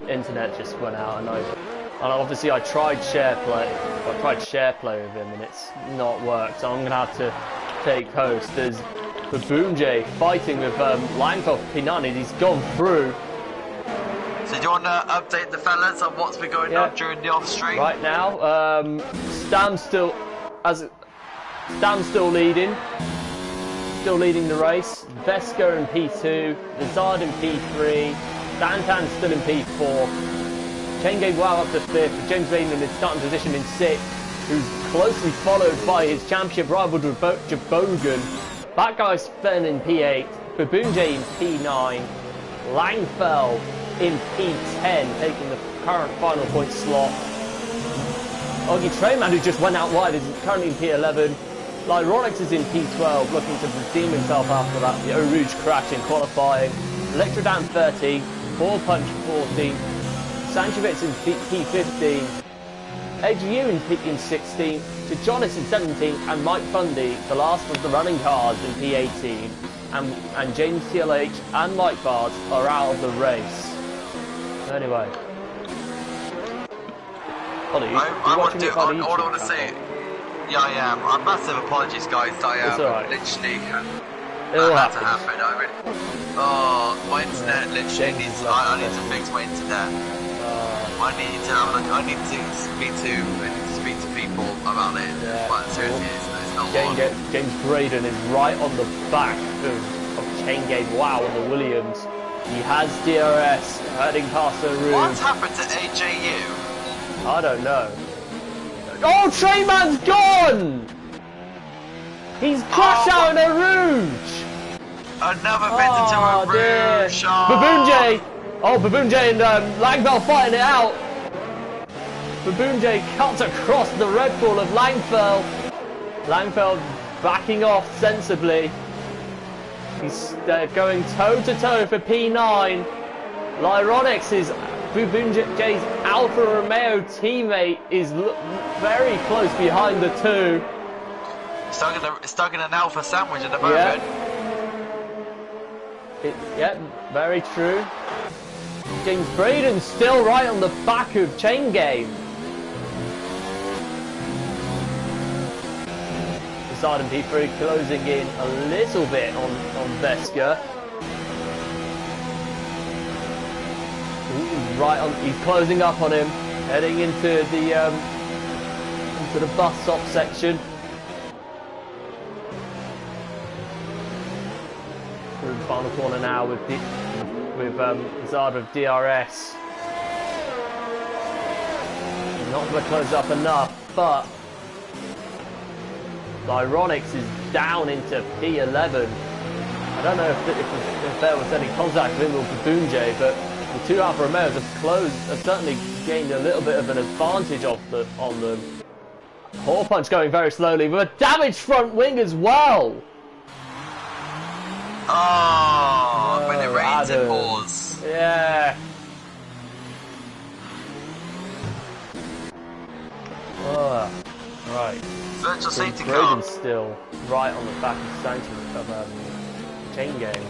internet just went out, and obviously I tried share play with him, and it's not worked. So I'm gonna have to take host. There's Baboonjay fighting with Langfeld P9, and he's gone through. So do you want to update the fellas on what's been going on during the off stream? Right now, Stam's still leading. Still leading the race. Veska in P2, Lazard in P3, Dantan's still in P4. Chengay Wow up to 5th, James Bateman in starting position in 6th, who's closely followed by his championship rival Jabogan. That guy's Sven in P8, Baboonjay in P9, Langfeld in P10, taking the current final point slot. Oggy Trayman, who just went out wide, is currently in P11. Lyronix is in P12, looking to redeem himself after that the Eau Rouge crash in qualifying. Electrodan 30, Ball Punch 14, Sanchevitz in P15, AGU in 16, to Jonas in 17, and Mike Fundy, the last of the running cars, in P18. And James TLH and Mike Bard are out of the race. Anyway. Ollie, I want to say, yeah, I am. Massive apologies, guys. It's alright. Literally, It'll had to happen. My internet literally needs. I need to fix my internet. I need to speak to people about it. Yeah. But seriously, it's not one. James Braden is right on the back of Chain Game Wow on the Williams. He has DRS heading past the room. What's happened to AJU? I don't know. Oh, Trayman's gone! He's crashed out in a Rouge! Another bit into a Rouge! Baboonjay! Oh, Baboonjay and Langfeld fighting it out! Baboonjay cuts across the Red Bull of Langfeld. Langfeld backing off sensibly. He's going toe-to-toe for P9. Lyronix is Baboonjay's Alfa Romeo teammate is very close behind the two. Stuck in an Alpha sandwich at the moment. Yeah, very true. James Braden still right on the back of Chain Game. Beside him, P3 closing in a little bit on Veska. Right on, he's closing up on him, heading into the bus stop section. Through the final corner now with Zard of DRS. Not going to close up enough, but Lyronix is down into P11. I don't know if there was any contact with him or Baboonjay, but the two Alfa Romeos have certainly gained a little bit of an advantage on them. Ball Punch going very slowly with a damaged front wing as well. Oh, when it rains it pours. Yeah. Oh, right. Virtual safety car. Braden's still right on the back of Sanchez of Chain Game.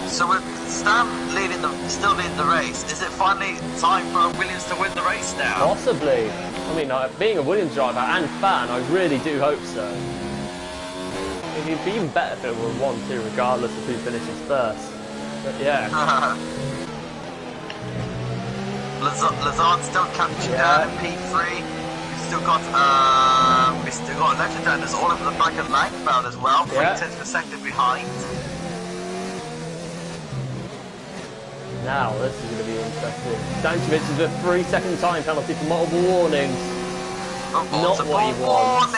So with Stam still leading the race, is it finally time for Williams to win the race now? Possibly. I mean, being a Williams driver and fan, I really do hope so. It'd be even better if it were 1-2, regardless of who finishes first. But yeah. Lazard still captured down in P3. We've still got Electrodan that's all over the back of Langfeld as well, 3/10 of a second behind. Now, this is going to be interesting. Sanchevitz is a 3-second time penalty for multiple warnings. Not what he wants.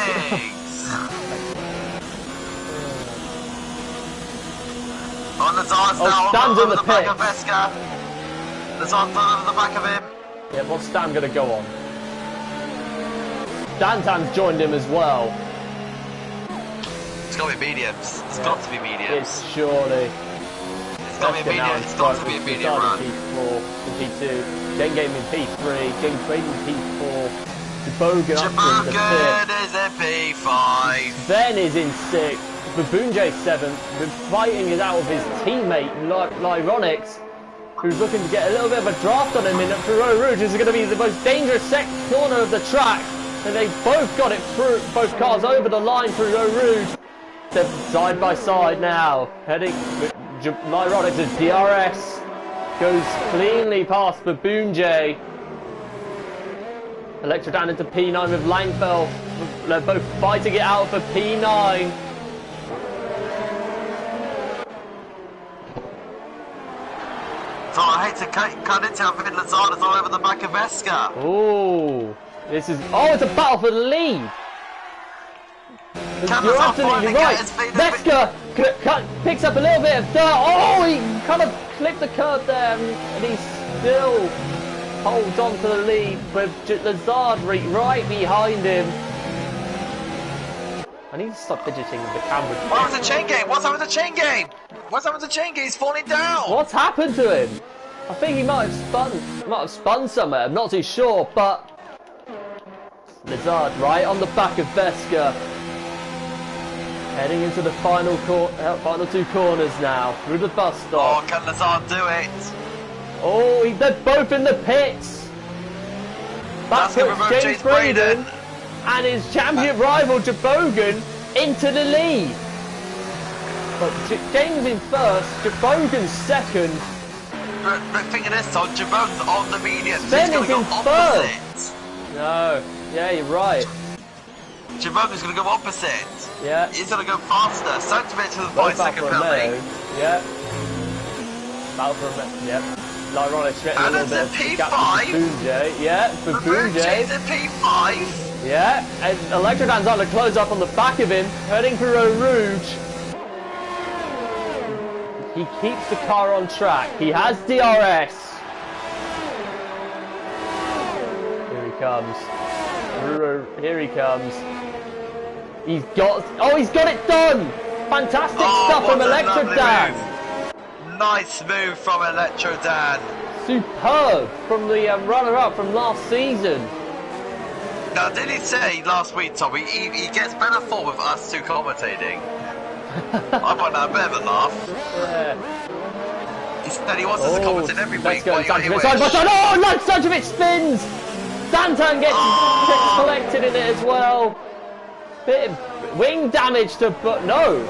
Lazard's now Stan's over the back of Veska. Lazard's over the back of him. Yeah, what's Stan going to go on? Dantan's joined him as well. It's got to be mediums. It's got to be mediums. It's surely. It's got to be a medium. It's got to be a medium run. P4 and P2. Jen Game in P3. James Braden P4. Bogan up in the 5th. Is in P5. Ben is in 6th. Babunje 7th. Fighting it out with his teammate Lyronix, who's looking to get a little bit of a draft on him in Ferro Rouge. This is going to be the most dangerous corner of the track. And they both got it through, both cars over the line through Ferro Rouge. They're side by side now. Heading Lyronix's DRS goes cleanly past Babunje. Electra down into P9 with Langfeld. They're both fighting it out for P9. So I hate to cut into it. I think Lazard is all over the back of Veska. Oh, this is. Oh, it's a battle for the lead. You're absolutely right. Veska picks up a little bit of dirt. Oh, he kind of clipped the curb there, and he's still holds on to the lead with Lazard right behind him. I need to stop fidgeting with the camera. What was the chain game? What's happened to the chain game? What's happened to the chain game? He's falling down. What's happened to him? I think he might have spun somewhere. I'm not too sure, but Lazard right on the back of Veska. Heading into the final two corners now through the bus stop. Oh, can Lazard do it? Oh, they're both in the pits. That puts James Braden and his champion rival Jabogan into the lead. But James in first, Jabogan second. But think of this, Todd. Jabogan's on the medium. Ben so is in first. No, yeah, you're right. Jabogan's going to go opposite. Yeah. He's going to go faster. Sounds a bit to the 5-second penalty. Yeah. Battle for a minute. Yep. Lyronix getting a little bit of P5. Babunje. Yeah, Babunje's in P5. Yeah, and Electrodan's on to close up on the back of him, heading for Eau Rouge. He keeps the car on track. He has DRS. Here he comes. Here he comes. He's got it done! Fantastic stuff from Electrodan. Nice move from Electrodan. Superb from the runner-up from last season. Now, did he say last week, Tommy, he gets better form with us two commentating? I might have a bit of a laugh. Yeah. He said he wants us to commentate every week. Oh, no, Sanchovic spins! Dantan gets collected in it as well. Bit of wing damage to, but no.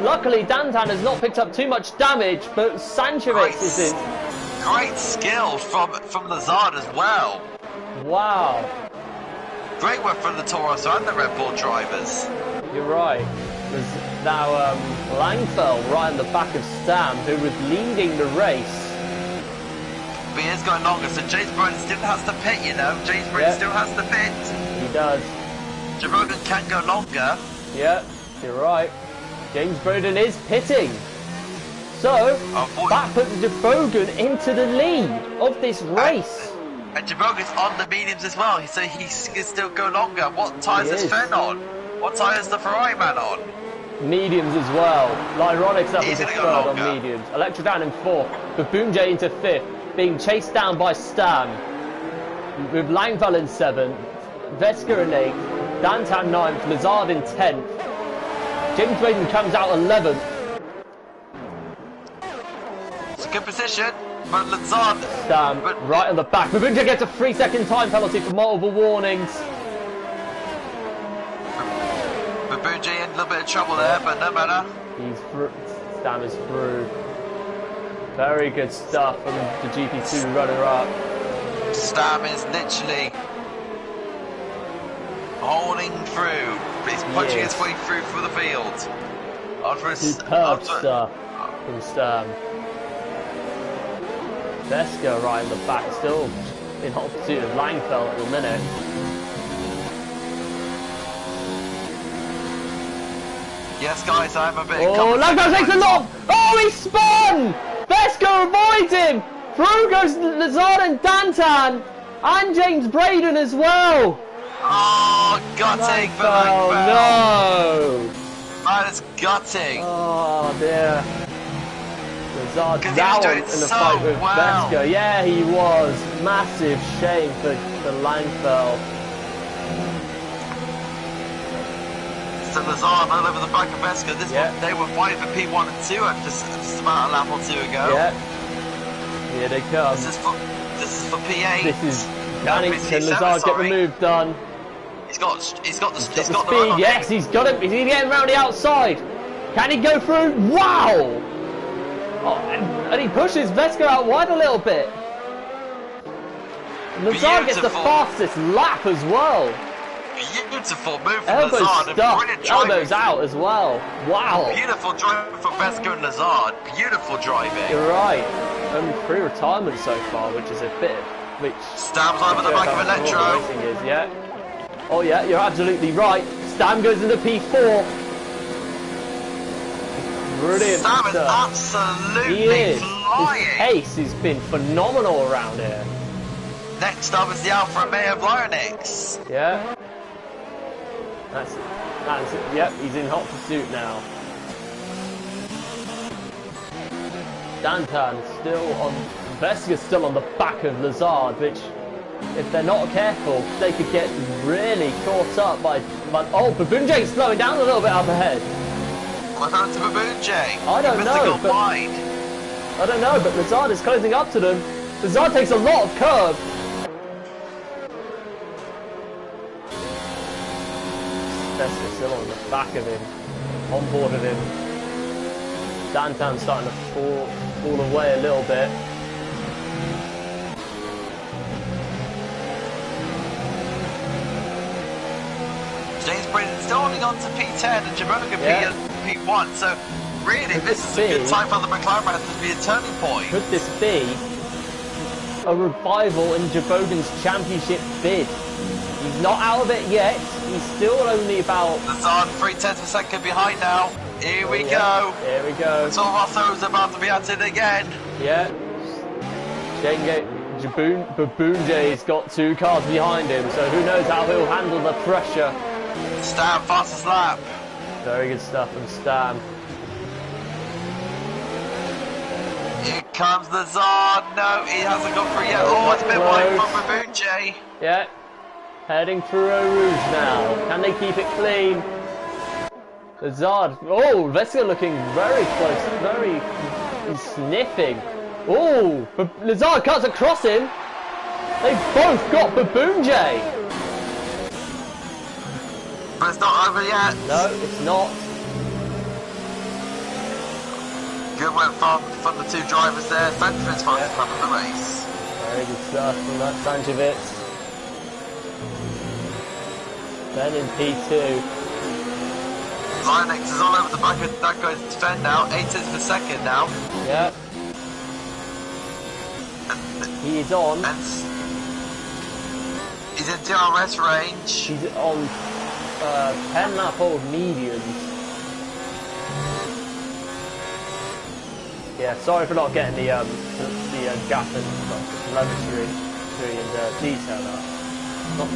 Luckily, Dantan has not picked up too much damage, but Sanchovic is in. Great skill from Lazard as well. Wow. Great work from the Toros and the Red Bull drivers. You're right. There's now Langfeld right in the back of Stam, who was leading the race. But he is going longer, so James Braden still has to pit, you know. James Braden still has to pit. He does. Jabogan can go longer. Yeah, you're right. James Braden is pitting. So, that puts Jabogan into the lead of this race. And Jabogan's on the mediums as well, so he can still go longer. What tyres is Fenn on? What tyre is the Ferrari man on? Mediums as well. Lyronix up into third on mediums. Electrodan in fourth. Babunje into fifth. Being chased down by Stam. With Langfeld in seventh. Veska in eighth. Dantan ninth. Lazard in 10th. James Braden comes out 11th. It's a good position, but Lazard... Stam, right on the back. Babunje gets a 3-second time penalty for multiple warnings. Babunje in a little bit of trouble there, but no matter. Stam is through. Very good stuff from the GP2 runner-up. Stam is literally holding through. He's punching his way through the field. Superb stuff from Stam. Veska right in the back, still in opposite of Langfeld at the minute. Yes, guys, I'm a bit. Oh, Langfeld takes a lot. Oh, he spun! Veska avoids him. Through goes Lazard and Dantan, and James Braden as well. Oh, gutting for Langfeld. No. That is gutting. Oh dear. Lazard 'Cause he was now doing in the so fight with well. Beska. Yeah, he was. Massive shame for Langfeld. So Lazard all over the back of Vesca. This one, they were fighting for P1 and 2 at just about a lap or two ago. Yeah. Here they come. This is for P8. This is can Lazard get the move done? He's got the speed. Yes, he's got it. Is he getting around the outside? Can he go through? Wow! Oh, and he pushes Vesca out wide a little bit. Lazard gets the fastest lap as well. Beautiful move from Elbows Lazard. stuck. Elbows out as well. Wow. Beautiful driving from Vesca and Lazard. Beautiful driving. You're right. Only 3 retirements so far, which is a bit. Which Stam's over the back of Electro. Racing is, yeah. Oh yeah, you're absolutely right. Stam goes into P4. Brilliant Stam is stuff. absolutely flying. His pace has been phenomenal around here. Next up is the Alfa Romeo Lyonix. Yeah. That's it. Yep, he's in hot pursuit now. Dantan still on, Vesca's still on the back of Lazard, which, if they're not careful, they could get really caught up by oh, Babunje's slowing down a little bit up ahead. What happened to Babunje? I don't know, but Lazard is closing up to them. Lazard takes a lot of curve. Vesca's still on the back of him, on board of him. Dantan's starting to fall away a little bit. James Braden still holding on to P10 and Jamoga P1, so really this is a good time for the McLaren to be a turning point. Could this be a revival in Jabogan's championship bid? He's not out of it yet. He's still only about... Lazard 3/10 of a second behind now. Here we go. Here we go. Tom Rosso's about to be at it again. Yeah. Babunje's got 2 cars behind him, so who knows how he'll handle the pressure. Stam, fastest lap. Very good stuff from Stam. Here comes Lazard. No, he hasn't gone through yet. Oh, it's a bit wide from Babunje. Yeah. Heading through Eau Rouge now. Can they keep it clean? Lazard. Oh, Vesca looking very close. He's sniffing. Oh, Lazard cuts across him. They've both got Babunje. But it's not over yet. No, it's not. Good work from the 2 drivers there. Sanchevitz fastest lap of the race. Very good stuff from that Sanchevitz. Then in P2. Lyonix is all over the back of that guy's defend now. 8/10 per second now. Yeah. He is on. And he's in DRS range. He's on 10 lap old mediums. Yeah, sorry for not getting the gap and telemetry and detail up. Not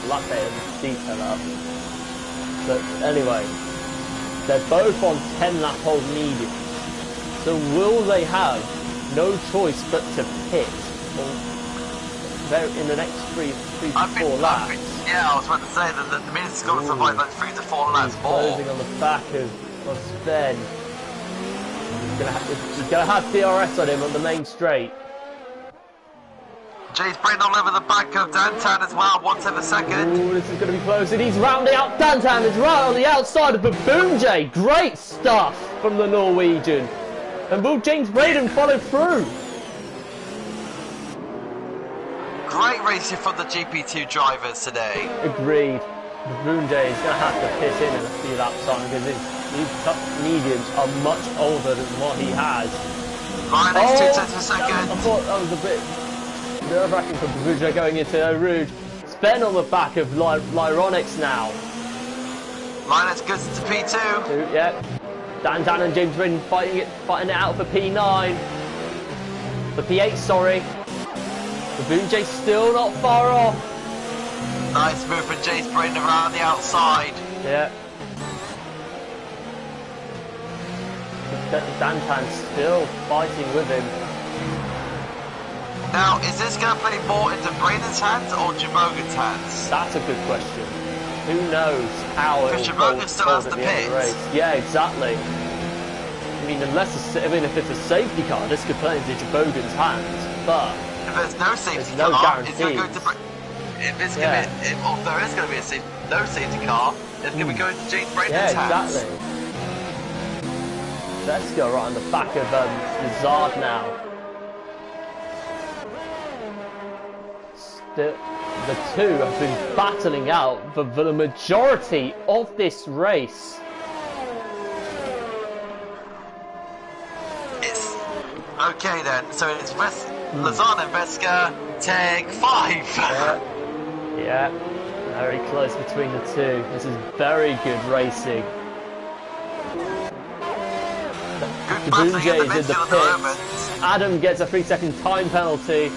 lap data and detail up. But anyway, they're both on 10 lap old mediums. So will they have no choice but to pit in the next 3 to 4 laps? Yeah, I was about to say that the minute's got to survive like 3 to 4 laps more. Closing on the back of Sven. He's gonna have DRS on him on the main straight. Jay's Brain all over the back of Dantan as well, 1/10 a second. Ooh, this is going to be close, and he's rounding out Dantan. Is right on the outside of Babunje. Great stuff from the Norwegian. And will James Braden follow through? Great racing from the GP2 drivers today. Agreed. Babunje is going to have to pit in a few laps on because his top mediums are much older than what he has. Lyonix 2/10 a second. I thought that was a bit nerve-wracking for Babunje going into Eau Rouge. Sven on the back of Lyonix now. Lyonix goes into P2. Yeah. Dan and James Braden fighting it out for P9. For P8, sorry. Babunje's still not far off. Nice move from James Braden around the outside. Yeah. Dantan's still fighting with him. Now, is this going to play more into Braden's hands or Jabogan's hands? That's a good question. Who knows how it will fold at the end of the race. Yeah, exactly. I mean, if it's a safety car, this could play into Jabogan's hands, but if there's no safety car, guarantee. If there is going to be no safety car, it's going to be going to James Braden's hands. Yeah, exactly. Let's go right on the back of Lazard now. The two have been battling out for the majority of this race. Okay then, so it's Lazard and Veska take 5. Yeah, very close between the two. This is very good racing. Kabunje is in the pits. Adam gets a 3-second time penalty.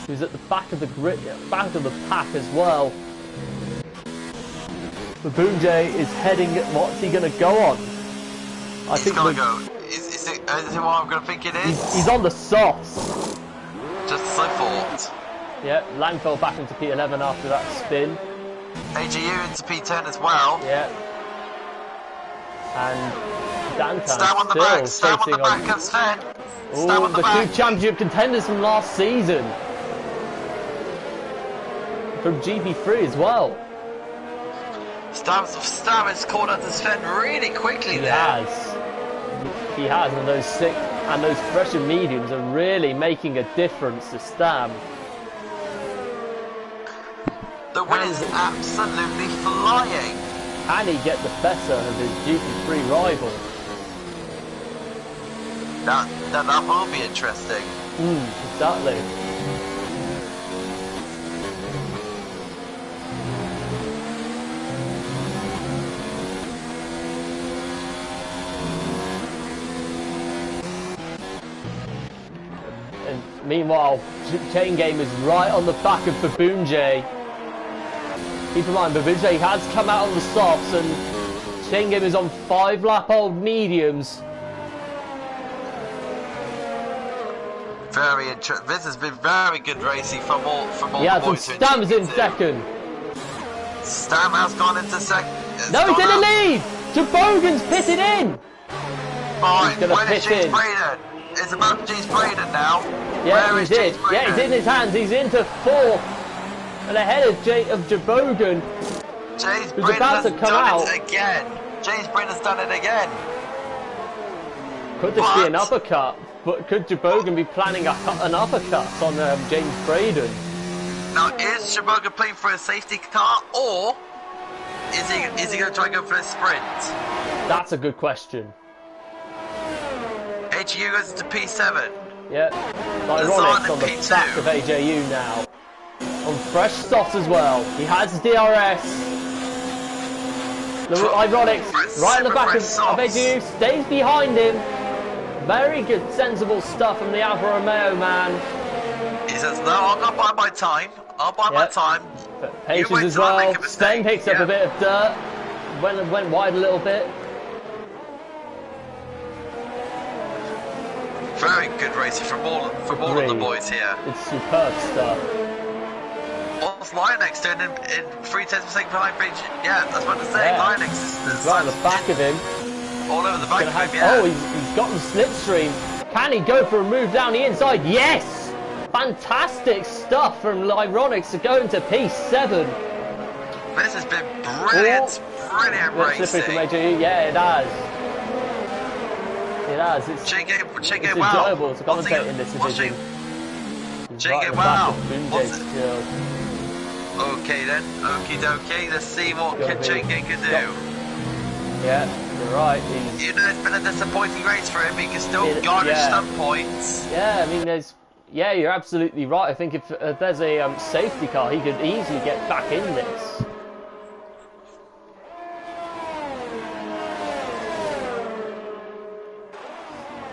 Who's at the back of the back of the pack as well. Kabunje is heading. What's he going to go on? He's going to go. Is it what I'm going to think it is? He's on the softs. Just as I thought. Yeah, Lang fell back into P11 after that spin. AGU into P10 as well. Yeah. And Dantan stab on the back, stab on the back of Sven. Oh, the two championship contenders from last season. From GP3 as well. Stab has caught up to Sven really quickly there. He has, and those fresher mediums are really making a difference to Stam. The win is absolutely flying. Can he get the better of his GP3 rival? That will be interesting. Exactly. And meanwhile, Chain Game is right on the back of Babunje. Keep in mind, Babunje has come out on the softs, and Chain Game is on 5-lap-old mediums. Very interesting. This has been very good racing from all yeah, the boys. Stam's in second. Stam has gone into second. No, he's in the lead. Jabogan's pitted in. Fine. When is James Braden? It's about James Braden now. Yeah, he's in. Yeah, he's in his hands. He's into 4th, and ahead of Jabogan. James who's Braden about has to come out again. James Braden's done it again. Could this be an uppercut? But could Jabogan be planning an uppercut on James Braden? Now, is Jabogan playing for a safety car, or is he going to try and go for a sprint? That's a good HU goes to P7. Yeah, Ironics on the back of AJU now. On fresh softs as well. He has DRS. The Ironics right on the back of AJU, stays behind him. Very good, sensible stuff from the Alfa Romeo man. He says, no, I'll not buy my time. I'll buy my time. Patience as well. Sven picks up a bit of dirt. Went wide a little bit. Very good racing from all of the boys here. It's superb stuff. What's Linux doing in 3/10 behind Bridge? Yeah, that's what I was about to say. Yeah. Linux is right on the back of him. All over the back of him, Oh, he's got the slipstream. Can he go for a move down the inside? Yes! Fantastic stuff from Ironics to go into P7. This has been brilliant, brilliant racing. Yeah, it has. It has. It's enjoyable to commentate in this division. Wow. Okay then, okie dokie, let's see what Chenge can do. Yeah, you're right. You know, it's been a disappointing race for him. He can still garnish some points. Yeah, I mean, you're absolutely right. I think if there's a safety car, he could easily get back in this.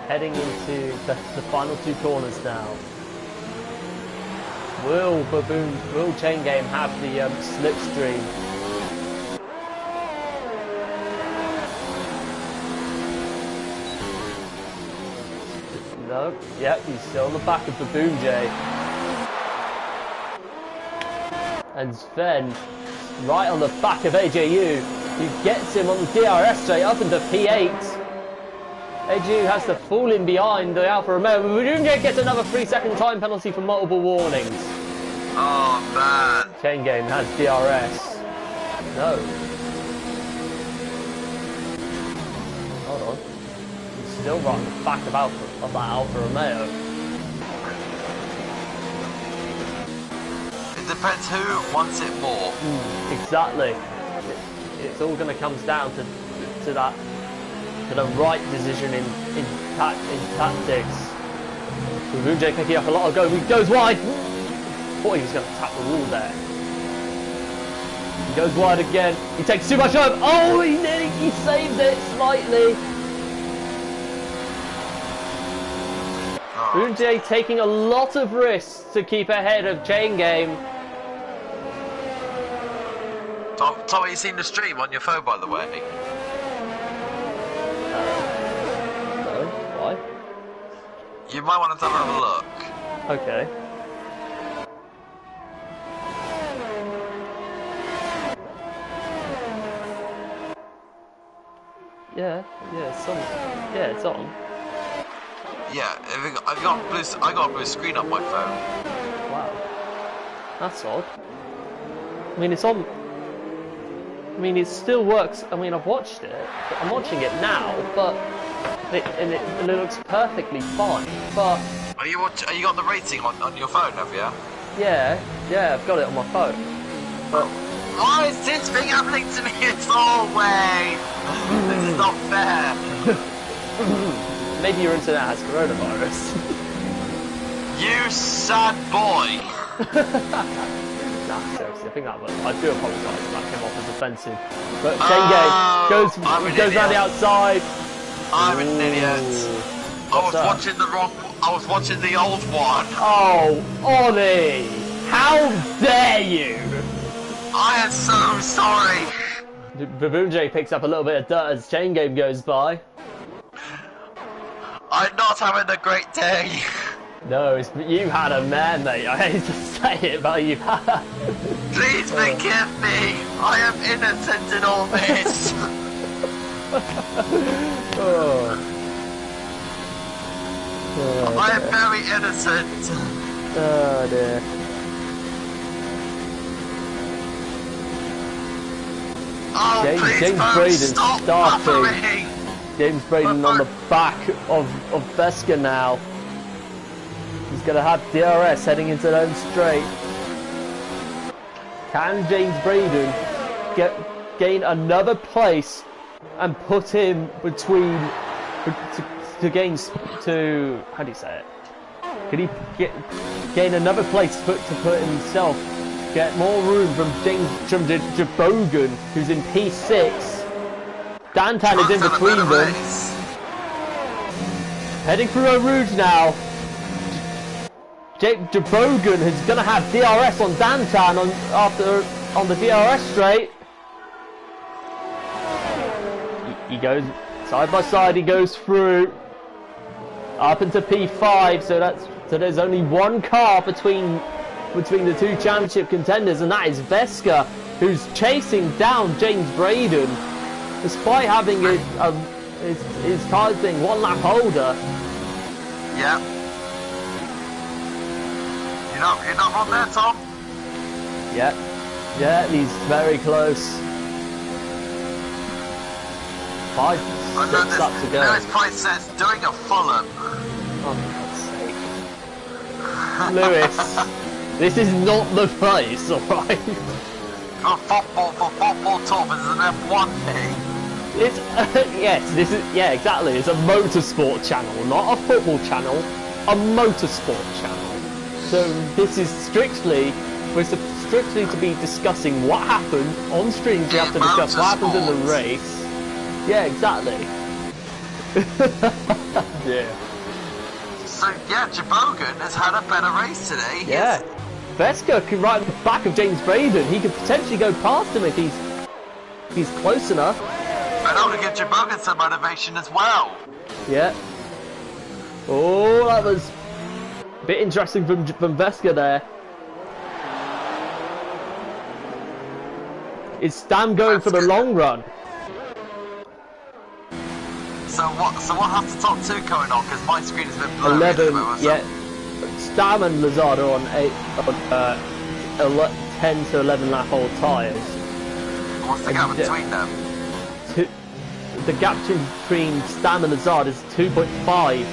Heading into the final 2 corners now. Will Chain Game have the slipstream? No, yep, he's still on the back of Baboon J. And Sven, right on the back of AJU, who gets him on the DRS straight up into P8. AJU has to fall in behind the Alfa Romeo. Baboon J gets another 3-second time penalty for multiple warnings. Oh, man. Chain Game has DRS. No. Hold on. He's still right on the back of that Alfa Romeo. It depends who wants it more. Exactly. It's all going to come down to that, to the right decision in tactics. Baboon picking up a lot of go. He goes wide. Thought he was going to tap the wall there. He goes wide again. He takes too much over. Oh, he saved it slightly. Baboon taking a lot of risks to keep ahead of Chain Game. Tom, have you seen the stream on your phone, by the way? No, why? You might want to have a look. Okay. Yeah, it's on. Yeah, I got a blue screen on my phone. Wow. That's odd. I mean, it's on. I mean, it still works. I mean, I've watched it. I'm watching it now, but it looks perfectly fine. But Are you got the rating on your phone, have you? yeah, I've got it on my phone. But why is this thing happening to me? It's always. This is not fair. maybe your internet has coronavirus. You sad boy. Nah, seriously, I think that was. I do apologise if that came off as offensive. But Shenge goes round the outside. I'm an idiot. I was watching the old one. Oh, Ollie! How dare you! I am so sorry. Baboon J picks up a little bit of dirt as Chain Game goes by. I'm not having a great day. No, you had a man, mate. I hate to say it, but you had. Please forgive me. I am innocent in all this. I am very innocent. Oh dear. Oh, James Braden starting. James Braden on the back of Veska now. He's going to have DRS heading into the home straight. Can James Braden gain another place and put him between to how do you say it? Could he gain another place to put himself, get more room from Jabogan, who's in P6. Dantan is in between them. Heading through Eau Rouge now. Jabogan is going to have DRS on Dantan on the DRS straight. He goes side by side. He goes through up into P5. So there's only one car between the two championship contenders, and that is Veska, who's chasing down James Braden, despite having his car thing one lap holder. Yeah. You're not wrong there, Tom. Yeah, he's very close. 5-6 laps to go. Now his price says doing a Fulham. Oh, for God's sake. Lewis, this is not the place, alright? For football talk, this is an F1 thing. It's yes, exactly. It's a motorsport channel, not a football channel, a motorsport channel. So this is we're strictly to be discussing what happened on streams. We have to discuss what happens in the race. Yeah, exactly. Yeah. So yeah, Jabogan has had a better race today. Yeah. Veska could right at the back of James Braden. He could potentially go past him if he's close enough. And I want to give Jabogan some motivation as well. Yeah. Oh, that was a bit interesting from Veska there. Is Stam going for the long run? So what has the top two going on? Because my screen is a bit blurry. 11, yeah. Stam and Lazard are on 10 to 11 lap old tyres. What's the gap between them? The gap between Stam and Lazard is 2.5.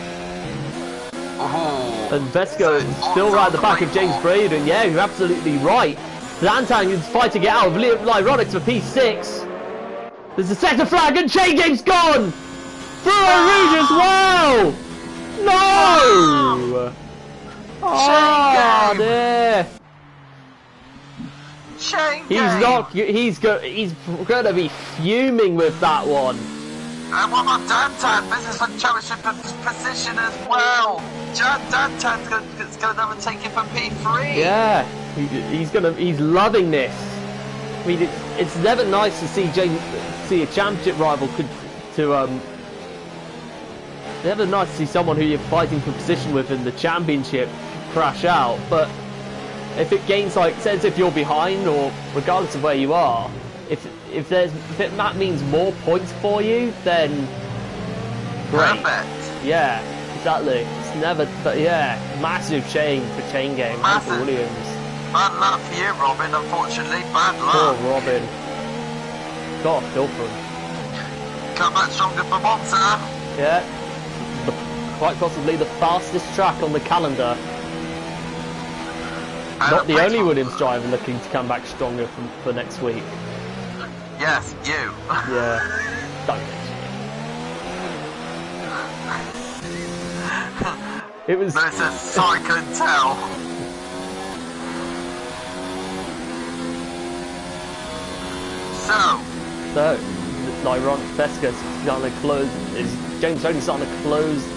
Oh. And Vesco is still right at the back of James Braden. Yeah, you're absolutely right. Zantang is fighting it out of Lyronics for P6. There's a sector flag and Chain Game's gone! Through Rouge as well! No! Oh, dear. He's gonna be fuming with that one. And what about Dantan? This is for championship position as well. Dantan's gonna never take it for P3. Yeah, he's loving this. I mean, it's never nice to see a championship rival never nice to see someone who you're fighting for position with in the championship crash out. But if it gains, like, says if you're behind or regardless of where you are, if that means more points for you, then great. Perfect. Yeah, exactly. It's never, but yeah, massive shame for Chain Game and for Williams. Bad luck for you, Robin. Unfortunately, bad luck. Poor Robin. Gotta feel for him. Come back stronger for Monza. Yeah, quite possibly the fastest track on the calendar. Not the only Williams driver looking to come back stronger for next week. Yes, you. Yeah. Don't It was. No, sorry, couldn't tell. So, Veska's starting to close. James only starting to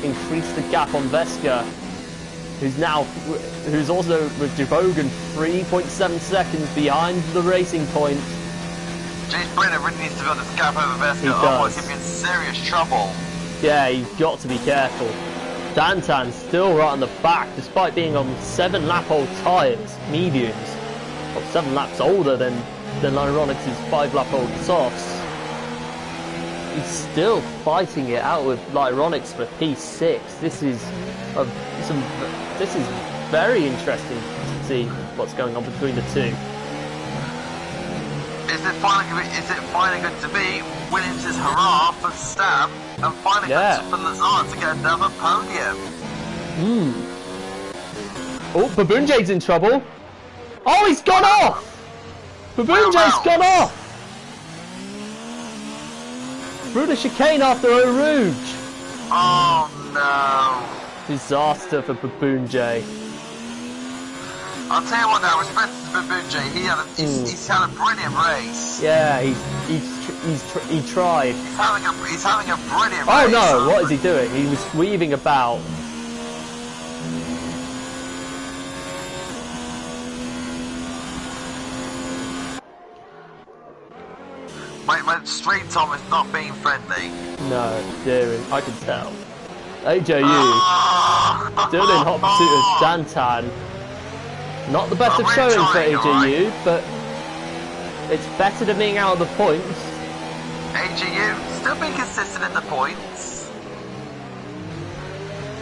increase the gap on Veska, who's also with Devogan 3.7 seconds behind the racing point. James Braden really needs to build this gap over Veska, otherwise he'll be in serious trouble. Yeah, he's got to be careful. Dantan's still right on the back, despite being on 7 lap old tyres, mediums. Well, 7 laps older than Lyronics' 5 lap old softs. He's still fighting it out with Lyronics for P6. This is very interesting to see what's going on between the two. Is it finally going to be Williams' hurrah for Stam and finally going for Lazard to get another podium? Oh, Babunjay's in trouble. Oh, he's gone off! Babunjay's gone off! Through the chicane after Eau Rouge. Oh no. Disaster for Babunjay. I'll tell you what now, respect to Babunjay, he's had a brilliant race. Yeah, he tried. He's having a brilliant race. Oh no, what is he doing? He was weaving about. My street Tom is not being friendly. No, dearie, I can tell. AJU, still in hot pursuit of Dantan. Not the best of showing for AJU, right? But it's better than being out of the points. AJU still being consistent in the points.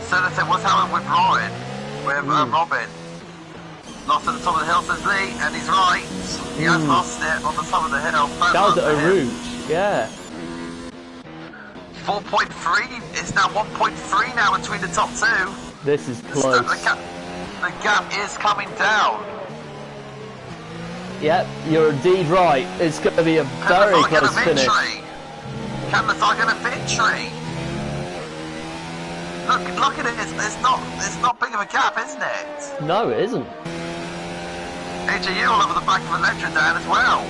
So let's say what's happened with Robin? Robin lost at the top of the hill, says Lee, and he's right. He has lost it on the top of the hill. That was at Eau Rouge, yeah. 4.3. It's now 1.3 now between the top two. This is close. The gap is coming down. Yep, you're indeed right. It's going to be a very close finish. Can Lazard get a victory? Look at it. It's not big of a gap, isn't it? No, it isn't. AJU all over the back of Electra down as well.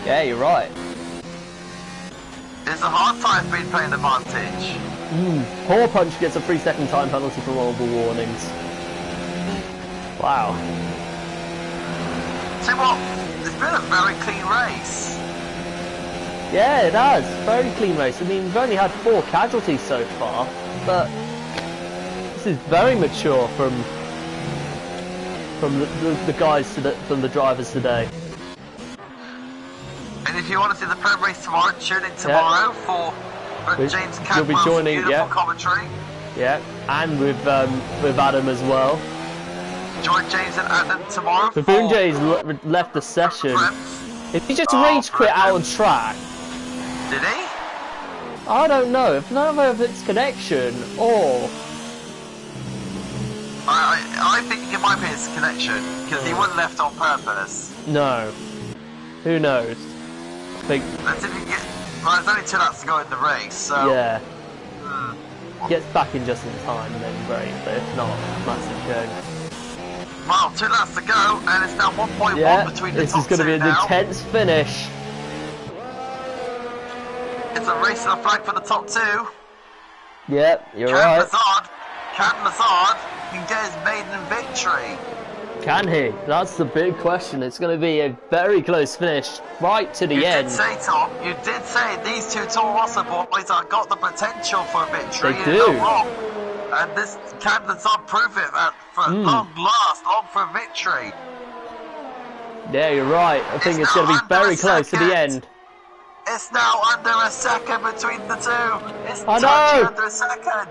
Yeah, you're right. Is the hard tyre been playing advantage? Poor Punch gets a 3-second time penalty for multiple warnings. Wow. See what? It's been a very clean race. Yeah, it has. Very clean race. I mean, we've only had 4 casualties so far, but this is very mature from the guys from the drivers today. And if you want to see the prem race tomorrow, tune in tomorrow for James Cadwell's beautiful commentary. Yeah, and with Adam as well. Join James and Adam tomorrow. Babunje's left the session. If he just rage quit out on track. Did he? I don't know. If none of it's connection or. I think it might be his connection because he wasn't left on purpose. No. Who knows? I think. Well, there's only 2 laps to go in the race, so. Yeah. Gets back in just in time, and then great. But if not, massive shame. Well, 2 laps to go, and it's now 1.1 between the top 2 now. This is going to be an intense finish. It's a race and a flag for the top 2. Yep, you're right. Can Lazard can get his maiden victory? Can he? That's the big question. It's going to be a very close finish, right to the end. You did say, Tom, you did say these 2 Toro Rosso boys have got the potential for a victory. They do. You're not wrong. And this can Lazard prove it for long for a victory. Yeah, you're right. I think it's going to be very close to the end. It's now under a second between the 2. It's under a second.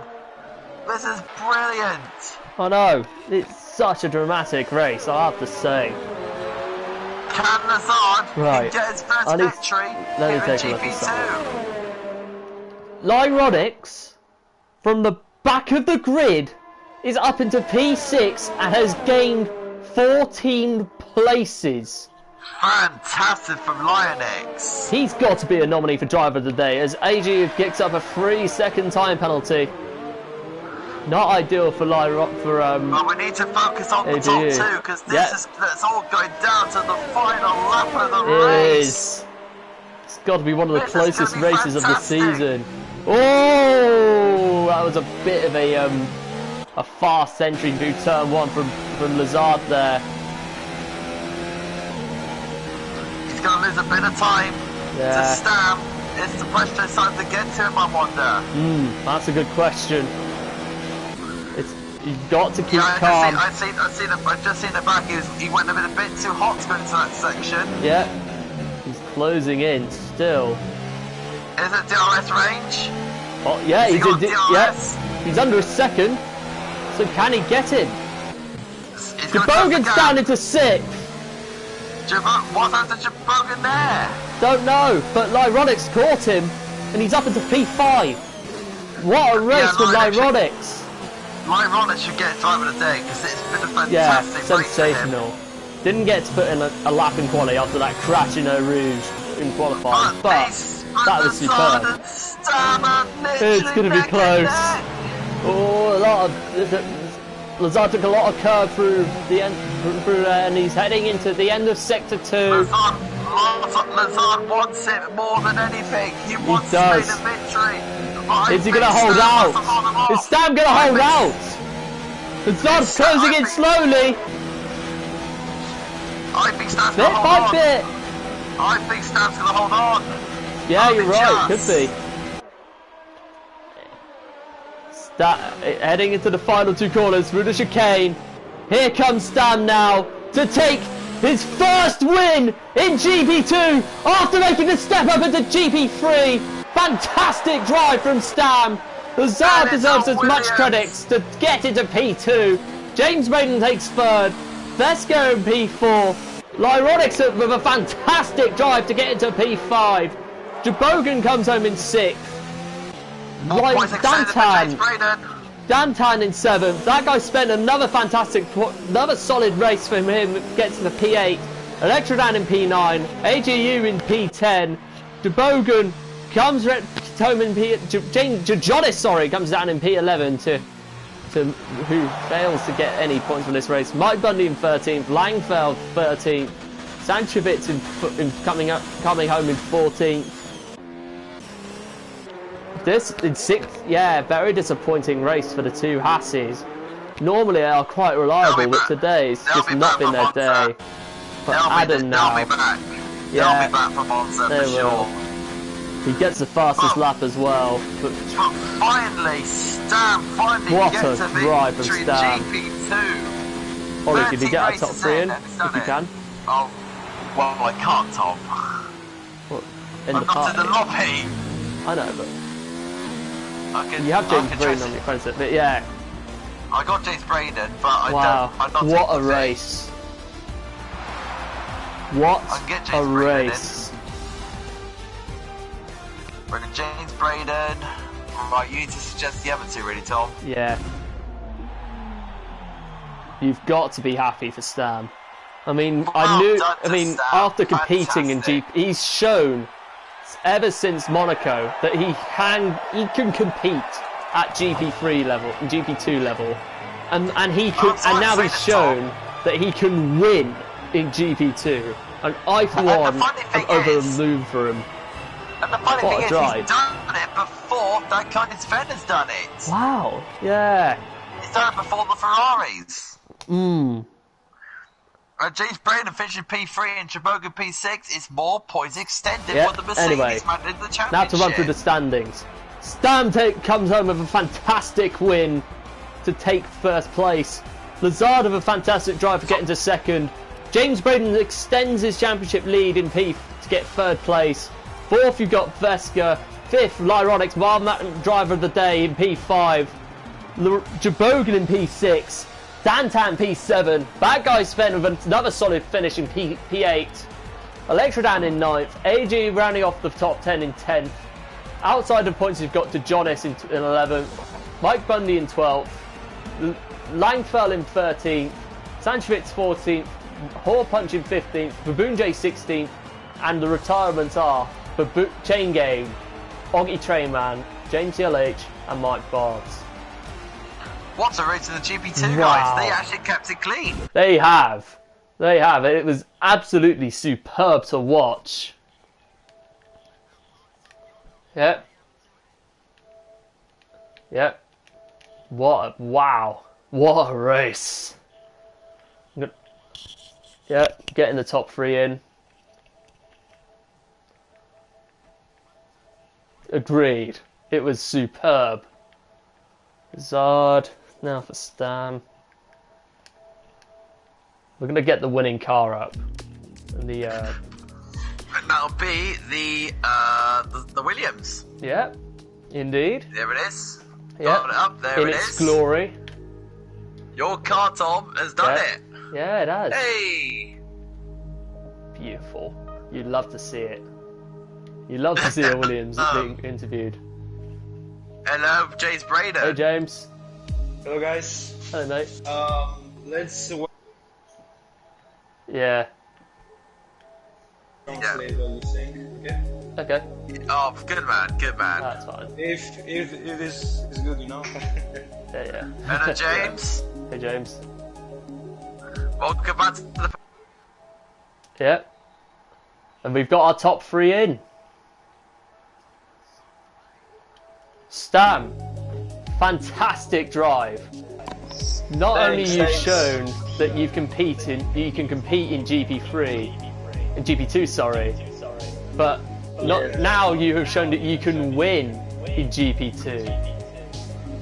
This is brilliant. I know. It's such a dramatic race, I have to say. Can Lazard get his first victory let me take a look at Lyrodix, from the back of the grid, is up into P6 and has gained 14 places. Fantastic from Lyonix. He's got to be a nominee for Driver of the Day as AG kicks up a 3-second time penalty. Not ideal for But we need to focus on the top 2 because that's all going down to the final lap of the race. It's got to be one of the closest races of the season. Oh, that was a bit of a fast entry through turn 1 from Lazard there. He's going to lose a bit of time to Stam. Is the pressure time to get to him, I wonder? That's a good question. You've got to keep calm. I've just seen the back. He went a bit too hot to go into that section. Yeah, he's closing in still. Is it DRS range? Oh yeah, he's in DRS. He's under a second. So can he get him? Jabogan's down into 6th. What happened to Jabogan there? Don't know, but Lyrodix caught him, and he's up into P5. What a race for Lyrodix! Lyrodix should get Driver of the Day because it's been a fantastic race for him. Sensational. Didn't get to put in a lap in quali after that crash in Eau Rouge in qualifying, but that was superb. It's going to be close. Lazard took a lot of curve through the end, and he's heading into the end of sector 2. Lazard wants it more than anything. He wants to make the victory. Is he going to hold out? Is Stam going to hold out? Lazard's closing in slowly. I think Stam's going to hold on. Bit. I think Stam's going to hold on. Yeah, you're right. Could be. Heading into the final 2 corners through the chicane. Here comes Stam now to take his first win in GP2 after making the step up into GP3. Fantastic drive from Stam. Lazard deserves as much credit to get into P2. James Maiden takes 3rd. Vesco in P4. Lyrodix with a fantastic drive to get into P5. Jabogan comes home in 6th. Dantan in 7th. That guy spent another solid race for him. Gets to the P8. Electrodan in P9. AGU in P10. Jabogan comes home in Jojonis, comes down in P11 to who fails to get any points from this race. Mike Bundy in 13th. Langfeld 13th. Sanchevitz coming home in 14th. This in 6th, yeah, very disappointing race for the 2 Hasses. Normally they are quite reliable, but today's just not been their day. But Adam now, they'll be back for Monza for sure. He gets the fastest lap as well. But finally, Stam finally what gets a a drive from victory in Stam. GP2. Ollie, did he get a top 3 in? If You can. Oh, well, I can't, Tom. What, in I'm the not party? in the lobby. I know, but you I have James Braden on your friends, but yeah. I got James Braden, but I Wow, don't. I'm not what a taking the race! What I can get a James Braden race! We're going James Braden. Right, you need to suggest the other two, really, Tom. Yeah. You've got to be happy for Stam. I mean, after competing in GP, he's shown ever since Monaco that he can compete at GP3 level, GP2 level, and now he's shown that he can win in GP2. And I, for one, am over the moon for him. And the funny thing is, he's done it before that kind of Sven has done it. Wow, yeah. He's done it before the Ferraris. James Braden finishing P3 and Cheboga P6 is more points extended for the Mercedes man in the championship. Now to run through the standings. Stam comes home with a fantastic win to take first place. Lazard with a fantastic drive for getting to second. James Braden extends his championship lead in P to get third place. Fourth, you've got Veska. Fifth, Lyronix, driver of the day in P5. Jabogan in P6. Dantan P7. Bad Guy Sven with another solid finish in P8. Electrodan in 9th. AG rounding off the top 10 in 10th. Outside of points, you've got DeJonis in 11th. Mike Bundy in 12th. Langfell in 13th. Sanchevitz 14th. Horpunch in 15th. Baboon J 16th. And the retirements are Chain Game, Oggy Trainman, James CLH, and Mike Barbs. What a race to the GP2, guys. They actually kept it clean. They have. They have. It was absolutely superb to watch. Yep. Yep. What a race. Yep, getting the top 3 in. Agreed. It was superb. Zard. Now for Stam. We're going to get the winning car up. And and that'll be the Williams. Yeah, indeed. There it is. Yeah, up there. In its glory. Your car, Tom, has done it. Yeah, it has. Hey. Beautiful. You'd love to see it. You'd love to see a Williams being interviewed. Hello, James Braden. Hey, James. Hello, guys. Hello, mate. Let's yeah. Translate what you're saying, okay? Okay. Oh, good man, good man. That's fine. If this is good, you know. Yeah. Hello, James. Hey, James. Welcome back to the... Yeah. And we've got our top 3 in. Stam, fantastic drive. Not only you've shown that you can compete in GP3, in GP2, sorry, but now you have shown that you can win in GP2.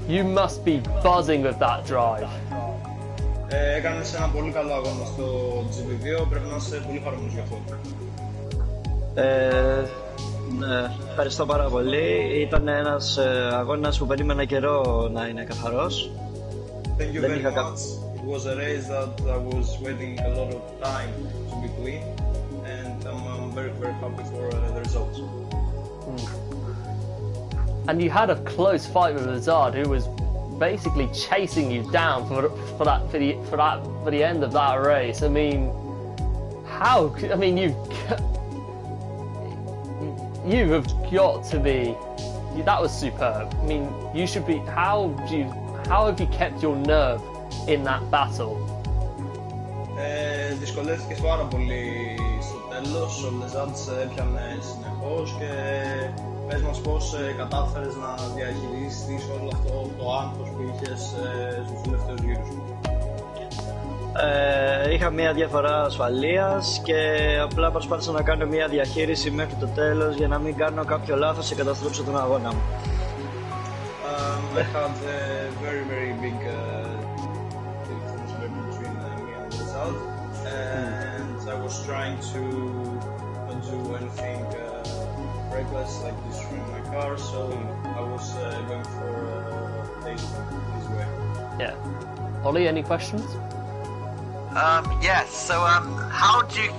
You must be buzzing with that drive. Έκανες ένα πολύ καλό αγώνα στο GP2, πρέπει να είσαι πολύ χαρούμενος γι' αυτό. Ναι, ευχαριστώ πάρα πολύ. Ήταν ένας αγώνας που περίμενα καιρό να είναι καθαρός. Thank you very much. It was a race that I was waiting a lot of time to be clean, and I'm very, very happy for the results. And you had a close fight with Lazard, who was basically chasing you down for the end of that race. I mean, you have got to be. That was superb. I mean, you should be. How have you kept your nerve in that battle? Δυσκολεύτηκες πάρα πολύ στο τέλος. Ο Λεζάντ σε έπιανε συνεχώς και πες μας πώς κατάφερες να διαχειριστείς όλο αυτό το άγχος που είχες στους τελευταίους γύρους. Είχα μια διαφορά ασφαλείας και απλά προσπάθησα να κάνω μια διαχείριση μέχρι το τέλος για να μην κάνω κάποιο λάθος και καταστρέψω τον αγώνα μου. I had a very big difference between me and Lazard, and I was trying to not do anything reckless like destroying my car, so I was going for this way. Yeah. Ollie, any questions? Yes, so how do you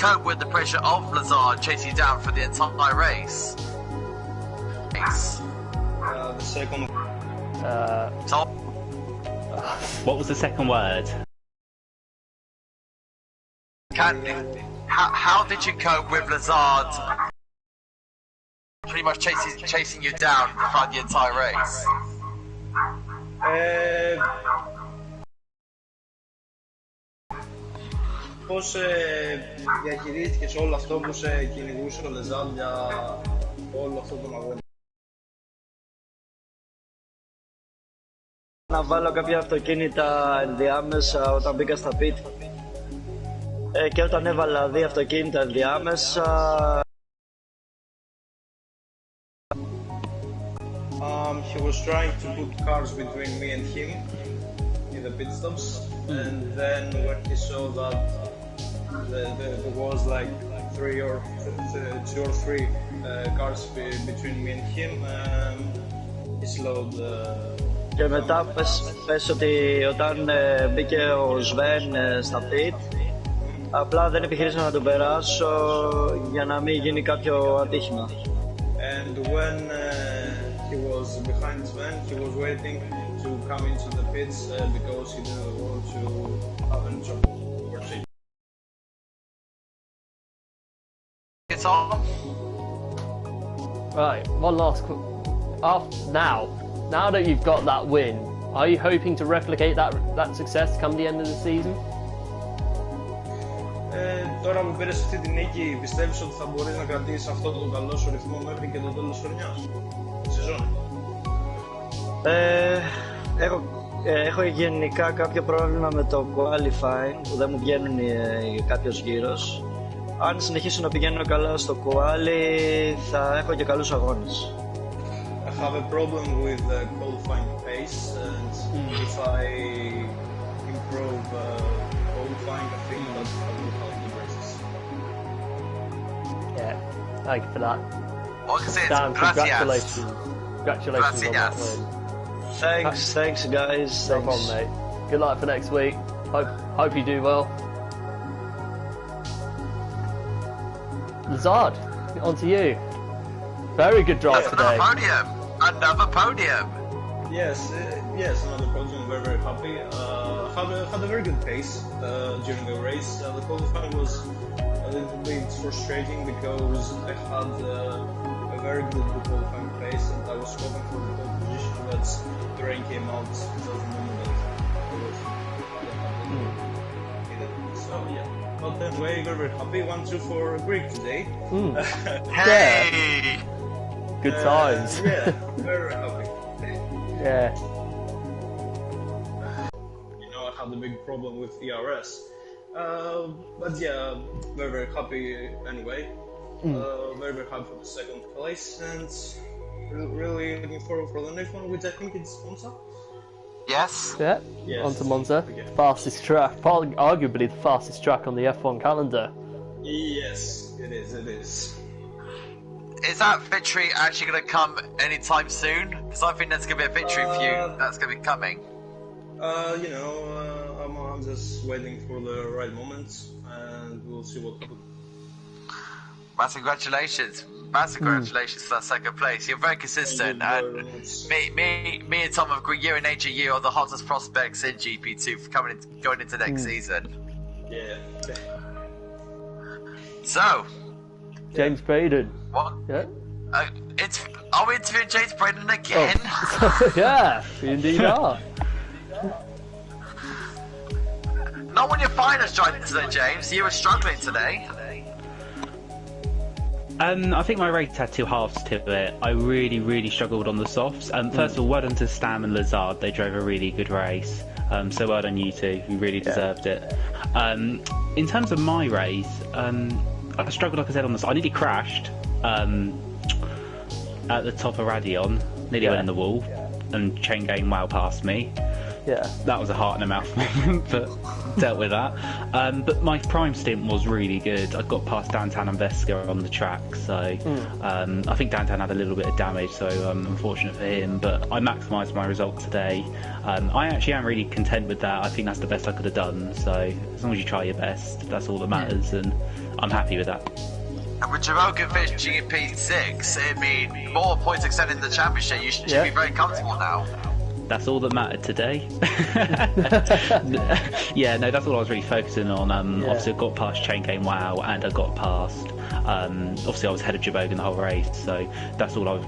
cope with the pressure of Lazard chasing you down for the entire race? The second... Tom? What was the second word? How did you cope with Lazard pretty much chasing you down throughout the entire race? Πώς διαχειρίστηκες όλο αυτό που σε κυνηγούσε ο Λεζάντ για όλο αυτό τον αγώνα? Να βάλω κάποια αυτοκίνητα ενδιάμεσα όταν μπήκα στα pit. Και όταν έβαλα δύο αυτοκίνητα ενδιάμεσα... He was trying to put cars between me and him in the pit stops, and then when he saw that there was like two or three cars between me and him, he slowed. Και μετά πες ότι όταν μπήκε ο Σβέν στα pit, απλά δεν επιχειρήσα να τον περάσω για να μην γίνει κάποιο ατύχημα. And when he was behind Sven, he was waiting to come into the pits because he didn't want to have any trouble. It's on. Right, one last now that you've got that win, are you hoping to replicate that success come the end of the season? Τώρα που πήρες αυτή τη νίκη, πιστεύεις ότι θα μπορείς να κρατήσεις αυτό το καλό σου ρυθμό μέχρι και το τέλος της χρονιάς, σεζόν? Έχω γενικά κάποιο πρόβλημα με το qualifying, που δεν μου βγαίνουν κάποιος γύρος. Αν συνεχίσω να πηγαίνω καλά στο quali, θα έχω και καλούς αγώνες. I have a problem with qualifying pace, and if I improve qualifying, I think that I will help the races. Yeah, thank you for that. All I can say is Dan, congratulations. Congratulations on that win. Thanks guys. No problem, mate. Good luck for next week. Hope you do well. Lazard, on to you. Very good drive today. Another podium. Yes, another podium. Very happy. Had a very good pace during the race. The qualifying was a little bit frustrating because I had a very good qualifying pace and I was hoping for the pole position, but the rain came out just the moment that I was so yeah. But anyway, very happy. 1-2 for Greek today. Hey! Good times. Yeah, very happy. Yeah. You know, I had a big problem with ERS. But yeah, very happy anyway. Very happy for the second place, and really looking forward for the next one, which I think is Monza. Yes. Yeah. Yes. On to Monza. Okay. Fastest track, arguably the fastest track on the F1 calendar. Yes, it is. Is that victory actually going to come anytime soon? Because I think there's going to be a victory for you that's going to be coming. You know, I'm just waiting for the right moment, and we'll see what happens. Massive congratulations. Massive congratulations for that second place. You're very consistent, and me and Tom have agreed year in age you are the hottest prospects in GP2 for going into next season. Yeah. So, James Braden. what? Yeah. Are we interviewing James Braden again? Oh. Yeah, we indeed are. Not when your finals joined today, James. You were struggling today. I think my race had two halves to it. I really struggled on the softs. First of all, well done to Stam and Lazard. They drove a really good race. So well done, you two. You really deserved it. In terms of my race, I struggled, like I said, on the. I nearly crashed at the top of Radion, nearly went in the wall, and Chain Gang wow passed me. Yeah. That was a heart in the mouth moment, but dealt with that. But my prime stint was really good. I got past Dantan and Veska on the track, so I think Dantan had a little bit of damage, so unfortunate for him, but I maximised my result today. I actually am really content with that. I think that's the best I could have done, so as long as you try your best, that's all that matters, and I'm happy with that. And with Jamogan finishing in P6, I mean, more points extending the championship, you should be very comfortable now. That's all that mattered today. Yeah, no, that's all I was really focusing on. Obviously, I got past Chain Game Wow, and I got past. Obviously, I was ahead of Jabogan the whole race, so that's all I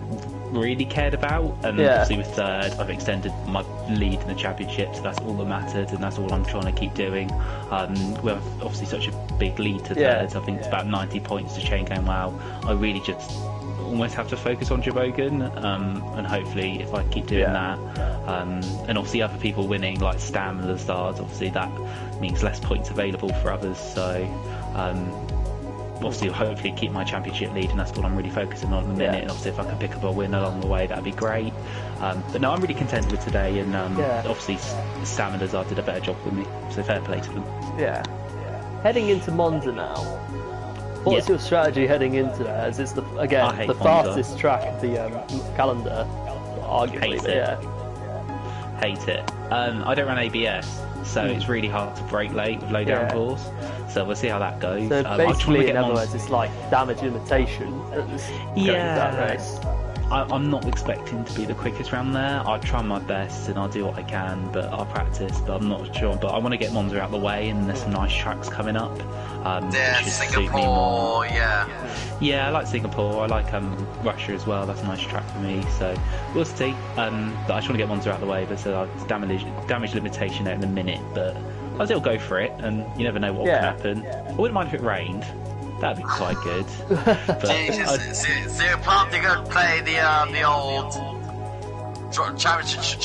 really cared about. And obviously, with third, I've extended my lead in the championship, so that's all that mattered, and that's all I'm trying to keep doing. We have obviously such a big lead to third. I think it's about 90 points to Chain Game Wow. I really just almost have to focus on Jabogan, and hopefully if I keep doing that, and obviously other people winning like Stam and the Stars, obviously that means less points available for others, so obviously hopefully keep my championship lead, and that's what I'm really focusing on at the minute. And obviously if I can pick up a win along the way, that'd be great. But no, I'm really content with today, and obviously Stam and Lazard did a better job than me, so fair play to them. Heading into Monza now, what's your strategy heading into there? As it's the fastest track of the calendar, arguably. Hate it. I don't run ABS, so it's really hard to brake late with low downforce. So we'll see how that goes. So basically, in other words, it's like damage limitation. That race. I'm not expecting to be the quickest round there. I'll try my best and I'll do what I can, but I'll practice. But I'm not sure. But I want to get Monza out of the way, and there's some nice tracks coming up. Singapore, Yeah, I like Singapore. I like Russia as well. That's a nice track for me. So we'll see. But I just want to get Monza out of the way. But so damage limitation there in a minute. But I'll still go for it, and you never know what can happen. I wouldn't mind if it rained. That'd be quite good. But Jesus, so you're planning to play the old championship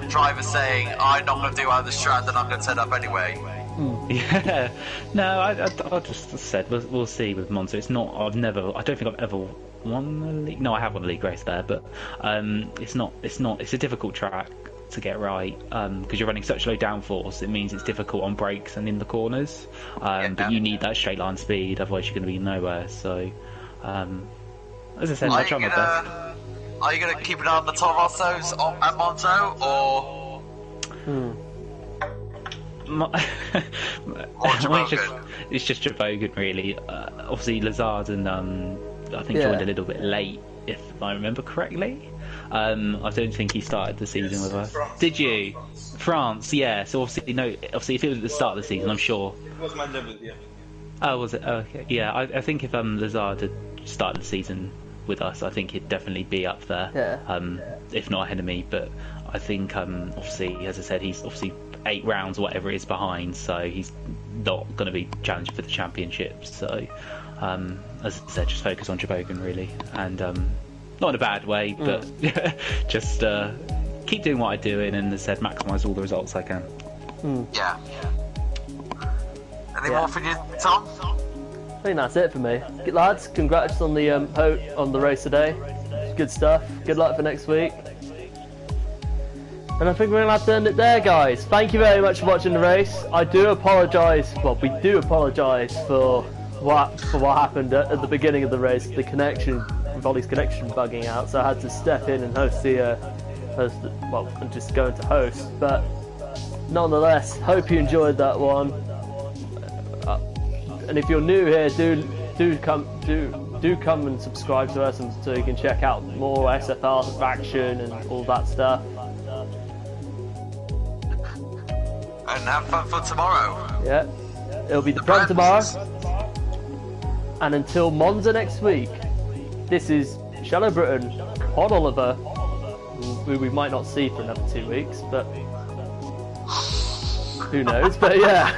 driver saying, "I'm not going to do out of the strand, and I'm going to turn up anyway." Yeah, no, I just said we'll see with Monza. It's not. I don't think I've ever won the league. No, I have won the league race there, but it's not. It's a difficult track to get right, because you're running such low downforce. It means it's difficult on brakes and in the corners, but you need that straight line speed, otherwise you're going to be nowhere. So as I said, I try my best. Are you going to keep an eye on the Toro Rossos at Monzo, or it's just Jabogan really. Obviously Lazard and I think joined a little bit late, if I remember correctly. I don't think he started the season with us. Did you? France, yeah. So obviously, if it was at the start of the season, I'm sure. It was my debut, yeah. Oh, was it? Oh, okay. Yeah, I think if Lazard had started the season with us, I think he'd definitely be up there. If not ahead of me, but I think obviously, as I said, he's obviously 8 rounds, whatever it is, behind, so he's not going to be challenged for the championship. So, as I said, just focus on Jabogan really, and not in a bad way, but just keep doing what I'm doing, and as I said, maximise all the results I can. Yeah. Any more for you, Tom? I think that's it for me. Good lads, congrats on the on the race today. Good stuff. Good luck for next week. And I think we're going to have to end it there, guys. Thank you very much for watching the race. I do apologise. Well, we do apologise for what happened at the beginning of the race. The connection, Volley's connection bugging out, so I had to step in and host and just go into host. But nonetheless, hope you enjoyed that one. And if you're new here, do come and subscribe to us, and so you can check out more SFR action and all that stuff. And have fun for tomorrow. Yeah, it'll be the Prem tomorrow. And until Monza next week, this is Shallow Britain, Pod Oliver, who we might not see for another 2 weeks, but who knows? But yeah.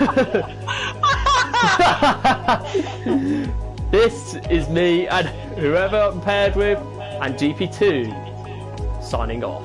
This is me and whoever I'm paired with, and GP2 signing off.